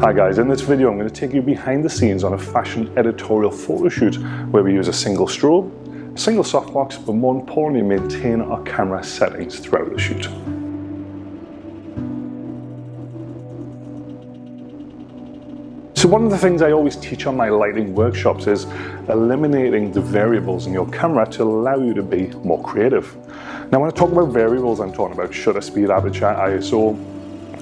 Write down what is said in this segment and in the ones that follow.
Hi guys, in this video I'm going to take you behind the scenes on a fashion editorial photo shoot where we use a single strobe, a single softbox, but more importantly maintain our camera settings throughout the shoot. So one of the things I always teach on my lighting workshops is eliminating the variables in your camera to allow you to be more creative. Now when I talk about variables, I'm talking about shutter speed, aperture, ISO,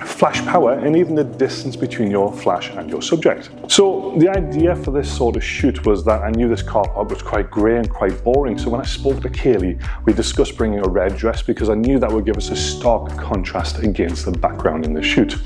flash power, and even the distance between your flash and your subject. So the idea for this sort of shoot was that I knew this car park was quite grey and quite boring, so when I spoke to Kaylee, we discussed bringing a red dress because I knew that would give us a stark contrast against the background in the shoot.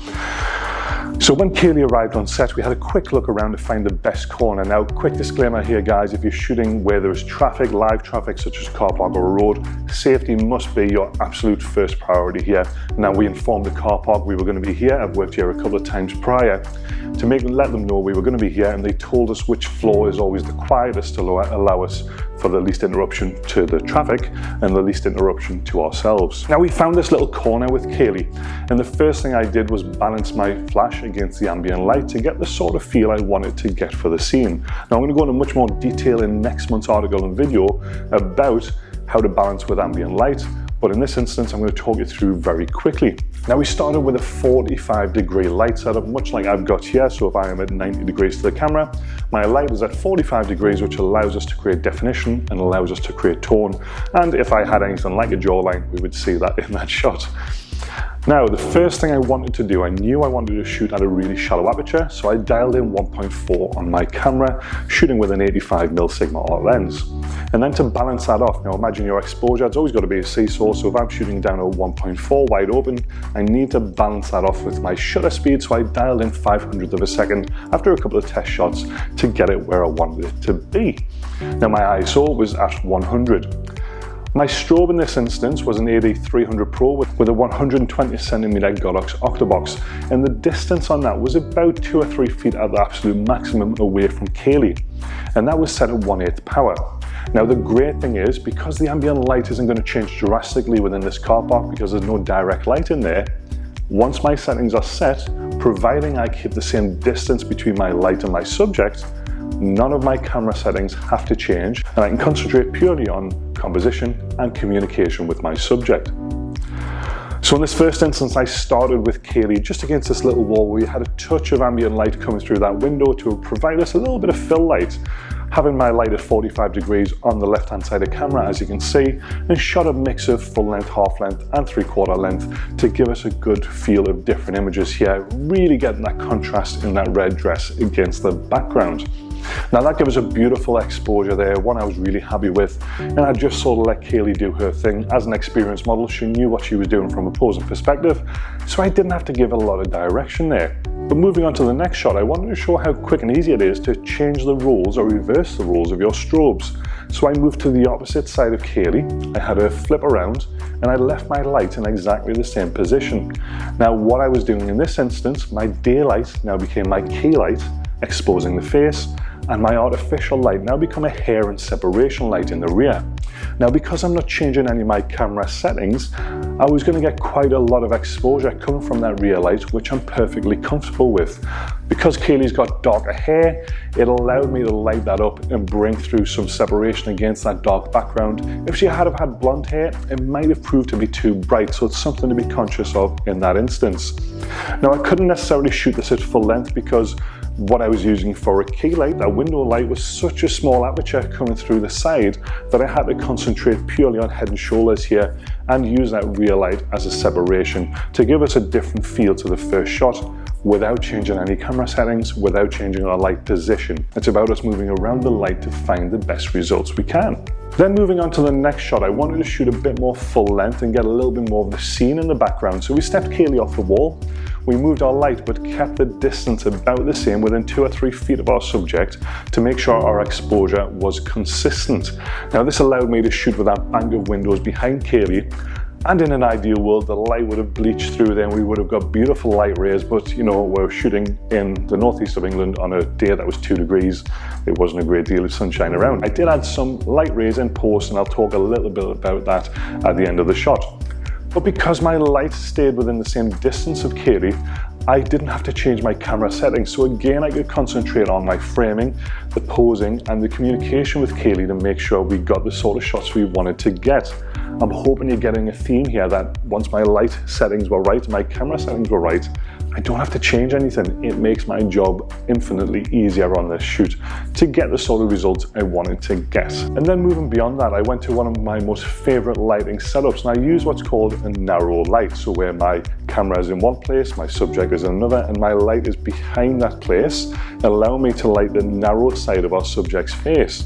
So when Kaylee arrived on set, we had a quick look around to find the best corner. Now, quick disclaimer here guys, if you're shooting where there's traffic, live traffic such as a car park or a road, safety must be your absolute first priority here. Now we informed the car park we were going to be here. I've worked here a couple of times prior to let them know we were going to be here, and they told us which floor is always the quietest to allow us for the least interruption to the traffic and the least interruption to ourselves. Now we found this little corner with Kaylee, and the first thing I did was balance my flash against the ambient light to get the sort of feel I wanted to get for the scene. Now I'm going to go into much more detail in next month's article and video about how to balance with ambient light, but in this instance I'm going to talk you through very quickly. Now we started with a 45-degree light setup, much like I've got here. So if I am at 90 degrees to the camera, my light is at 45 degrees, which allows us to create definition and allows us to create tone. And if I had anything like a jawline, we would see that in that shot. Now, the first thing I wanted to do, I knew I wanted to shoot at a really shallow aperture, so I dialed in 1.4 on my camera, shooting with an 85mm Sigma Art lens. And then to balance that off, now imagine your exposure, it's always got to be a seesaw, so if I'm shooting down at 1.4 wide open, I need to balance that off with my shutter speed, so I dialed in 500th of a second after a couple of test shots to get it where I wanted it to be. Now my ISO was at 100. My strobe in this instance was an AD300 Pro with a 120cm Godox octobox, and the distance on that was about 2 or 3 feet at the absolute maximum away from Kaylee, and that was set at 1/8 power. Now the great thing is, because the ambient light isn't going to change drastically within this car park because there's no direct light in there, once my settings are set, providing I keep the same distance between my light and my subject, none of my camera settings have to change, and I can concentrate purely on composition and communication with my subject. So in this first instance, I started with Kaylee just against this little wall where we had a touch of ambient light coming through that window to provide us a little bit of fill light, having my light at 45 degrees on the left hand side of the camera, as you can see, and shot a mix of full length, half length and 3/4 length to give us a good feel of different images here, really getting that contrast in that red dress against the background. Now that gave us a beautiful exposure there, one I was really happy with, and I just sort of let Kaylee do her thing. As an experienced model, she knew what she was doing from a posing perspective, so I didn't have to give a lot of direction there. But moving on to the next shot, I wanted to show how quick and easy it is to change the roles or reverse the roles of your strobes. So I moved to the opposite side of Kaylee, I had her flip around, and I left my light in exactly the same position. Now what I was doing in this instance, my daylight now became my key light, exposing the face, and my artificial light now become a hair and separation light in the rear. Now because I'm not changing any of my camera settings, I was going to get quite a lot of exposure coming from that rear light, which I'm perfectly comfortable with. Because Kaylee's got darker hair, it allowed me to light that up and bring through some separation against that dark background. If she had blonde hair, it might have proved to be too bright, so it's something to be conscious of in that instance. Now I couldn't necessarily shoot this at full length because what I was using for a key light, that window light, was such a small aperture coming through the side that I had to concentrate purely on head and shoulders here and use that rear light as a separation to give us a different feel to the first shot without changing any camera settings, without changing our light position. It's about us moving around the light to find the best results we can. Then moving on to the next shot, I wanted to shoot a bit more full length and get a little bit more of the scene in the background. So we stepped Kaylee off the wall, we moved our light but kept the distance about the same within 2 or 3 feet of our subject to make sure our exposure was consistent. Now this allowed me to shoot with that bank of windows behind Kaylee, and in an ideal world the light would have bleached through there and we would have got beautiful light rays, but you know, we're shooting in the northeast of England on a day that was 2 degrees. It wasn't a great deal of sunshine around. I did add some light rays in post, and I'll talk a little bit about that at the end of the shot. But because my light stayed within the same distance of Kaylee, I didn't have to change my camera settings. So again, I could concentrate on my framing, the posing, and the communication with Kaylee to make sure we got the sort of shots we wanted to get. I'm hoping you're getting a theme here that once my light settings were right, my camera settings were right, I don't have to change anything. It makes my job infinitely easier on this shoot to get the sort of results I wanted to get. And then moving beyond that, I went to one of my most favorite lighting setups, and I use what's called a narrow light. So where my camera is in one place, my subject is in another, and my light is behind that place, allowing me to light the narrow side of our subject's face.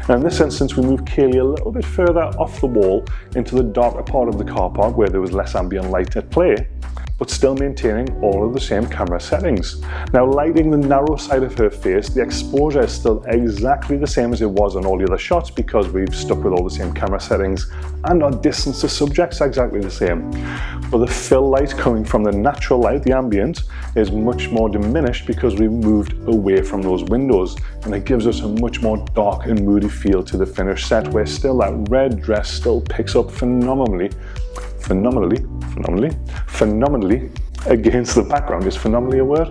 Now in this instance, we moved Kaylee a little bit further off the wall into the darker part of the car park where there was less ambient light at play, but still maintaining all of the same camera settings. Now lighting the narrow side of her face, the exposure is still exactly the same as it was on all the other shots because we've stuck with all the same camera settings, and our distance to subjects exactly the same. But the fill light coming from the natural light, the ambient, is much more diminished because we've moved away from those windows, and it gives us a much more dark and moody feel to the finished set, where still that red dress still picks up phenomenally against the background. Is phenomenally a word?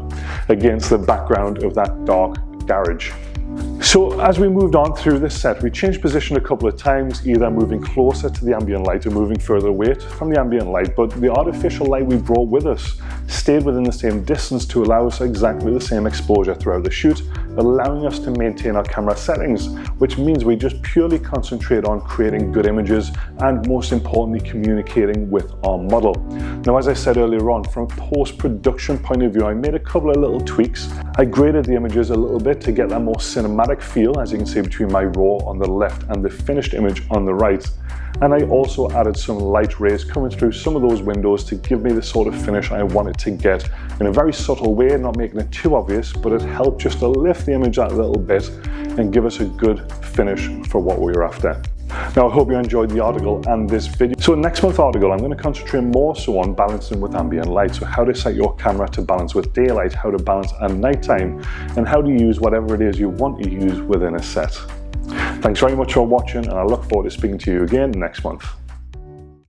Against the background of that dark garage. So as we moved on through this set, we changed position a couple of times, either moving closer to the ambient light or moving further away from the ambient light, but the artificial light we brought with us stayed within the same distance to allow us exactly the same exposure throughout the shoot, allowing us to maintain our camera settings, which means we just purely concentrate on creating good images and, most importantly, communicating with our model. Now, as I said earlier on, from a post-production point of view, I made a couple of little tweaks. I graded the images a little bit to get that more cinematic feel, as you can see between my raw on the left and the finished image on the right. And I also added some light rays coming through some of those windows to give me the sort of finish I wanted to get in a very subtle way, not making it too obvious, but it helped just to lift the image out a little bit and give us a good finish for what we were after. Now, I hope you enjoyed the article and this video. So next month's article, I'm going to concentrate more so on balancing with ambient light. So how to set your camera to balance with daylight, how to balance at nighttime, and how to use whatever it is you want to use within a set. Thanks very much for watching, and I look forward to speaking to you again next month.